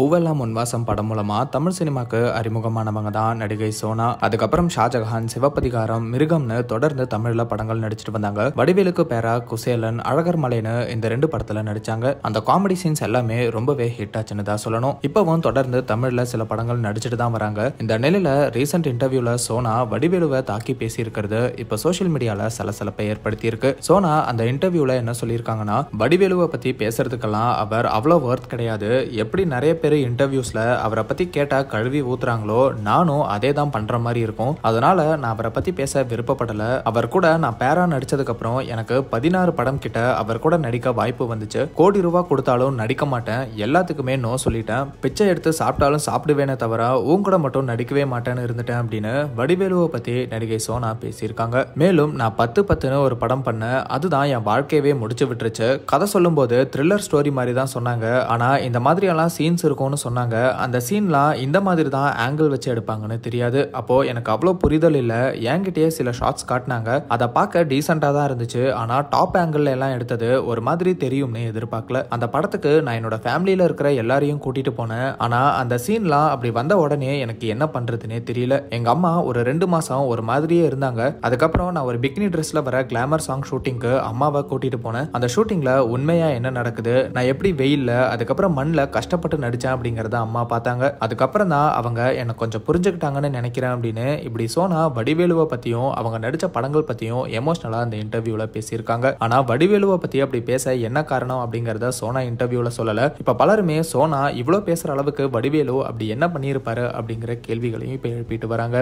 பூவெல்லாம் முன்வாசம் படம் மூலமா தமிழ் சினிமாக்கு அறிமுகமானவங்க தான் நடிகை சோனா. அதுக்கப்புறம் ஷாஜகான், சிவப்பதிகாரம், மிருகம்னு தொடர்ந்து தமிழ்ல படங்கள் நடிச்சிட்டு வந்தாங்க. வடிவேலுக்கு பேரா குசேலன், அழகர் மலைன்னு இந்த 2 படத்துல நடிச்சாங்க. அந்த காமெடி சீன்ஸ் எல்லாமே ரொம்பவே ஹிட் ஆச்சுன்னு தான் சொல்லணும். இப்பவும் தொடர்ந்து தமிழ்ல சில படங்கள் நடிச்சிட்டு தான் வராங்க. இந்த நிலையில ரீசெண்ட் இன்டர்வியூல சோனா வடிவேலுவை தாக்கி பேசியிருக்கிறது இப்ப சோசியல் மீடியால சலசலப்பை ஏற்படுத்தி இருக்கு. சோனா அந்த இன்டர்வியூல என்ன சொல்லியிருக்காங்கன்னா, வடிவேலுவை பத்தி பேசுறதுக்கெல்லாம் அவர் அவ்வளவு ஒர்த் கிடையாது. எப்படி நிறைய பேர் இன்டர்வியூஸ்ல அவரை பத்தி கேட்டா கழுவி ஊத்துறாங்களோ, நானும் அதே தான் பண்ற மாதிரி இருக்கும். அதனால நான் அவரை பத்தி பேச விருப்பப்படல. அவர் கூட நான் பேரா நடிச்சதுக்கு அப்புறம் எனக்கு 16 படம் கிட்ட அவர் கூட நடிக்க வாய்ப்பு வந்துச்சு. கோடி ரூபாய் கொடுத்தாலும் நடிக்க மாட்டேன், எல்லாத்துக்குமே நோ சொல்லிட்டேன். பிச்சை எடுத்து சாப்பிட்டாலும் சாப்பிடுவேனே தவிர உன் கூட மட்டும் நடிக்கவே மாட்டேன்னு இருந்துட்டேன் அப்படின்னு வடிவேலுவை பத்தி நடிகை சோனா பேசியிருக்காங்க. மேலும் நான் 10-10ன்னு ஒரு படம் பண்ணேன், அதுதான் என் வாழ்க்கையவே முடிச்சு விட்டுருச்சு. கதை சொல்லும் போது த்ரில்லர் ஸ்டோரி மாதிரி தான் சொன்னாங்க. ஆனா இந்த மாதிரி எல்லாம் சீன்ஸ் இருக்கும்னு சொன்னாங்க. அந்த சீன்லாம் இந்த மாதிரி தான் ஆங்கிள் வச்சு எடுப்பாங்கன்னு தெரியாது. அப்போ எனக்கு அவ்வளோ புரிதல் இல்ல. என்கிட்டயே சில ஷார்ட்ஸ் காட்டினாங்க, அதை பார்க்க டீசெண்டா தான் இருந்துச்சு. ஆனா டாப் ஆங்கிள் எல்லாம் எடுத்தது ஒரு மாதிரி தெரியும்னு எதிர்பார்க்கல. அந்த படத்துக்கு நான் என்னோட ஃபேமிலியில இருக்கிற எல்லாரையும் கூட்டிட்டு போனேன். ஆனா அந்த சீன்லாம் அப்படி வந்த உடனே எனக்கு என்ன பண்றதுன்னே தெரியல. எங்க அம்மா ஒரு 2 மாசம் ஒரு மாதிரியே இருந்தாங்க. அதுக்கப்புறம் நான் ஒரு பிகினி ட்ரெஸ்ல வர கிளாமர் சாங் ஷூட்டிங்க்கு அம்மாவை கூட்டிட்டு போனேன். அந்த ஷூட்டிங்ல உண்மையா என்ன நடக்குது, நான் எப்படி வெயில்ல அதுக்கப்புறம் மண்ணில் கஷ்டப்பட்டு நடிச்சேன் அப்படிங்கறத அம்மா பார்த்தாங்க. அதுக்கப்புறம் தான் அவங்க என்ன கொஞ்சம் புரிஞ்சுக்கிட்டாங்கன்னு நினைக்கிறேன் அப்படின்னு இப்படி சோனா வடிவேலுவை பத்தியும் அவங்க நடிச்ச படங்கள் பத்தியும் எமோஷனலா அந்த இன்டர்வியூல பேசியிருக்காங்க. ஆனா வடிவேலுவை பத்தி அப்படி பேச என்ன காரணம் அப்படிங்கறத சோனா இன்டர்வியூல சொல்லல. இப்ப பலருமே சோனா இவ்வளவு பேசுற அளவுக்கு வடிவேலு அப்படி என்ன பண்ணியிருப்பாரு அப்படிங்கிற கேள்விகளையும் இப்ப எழுப்பிட்டு வராங்க.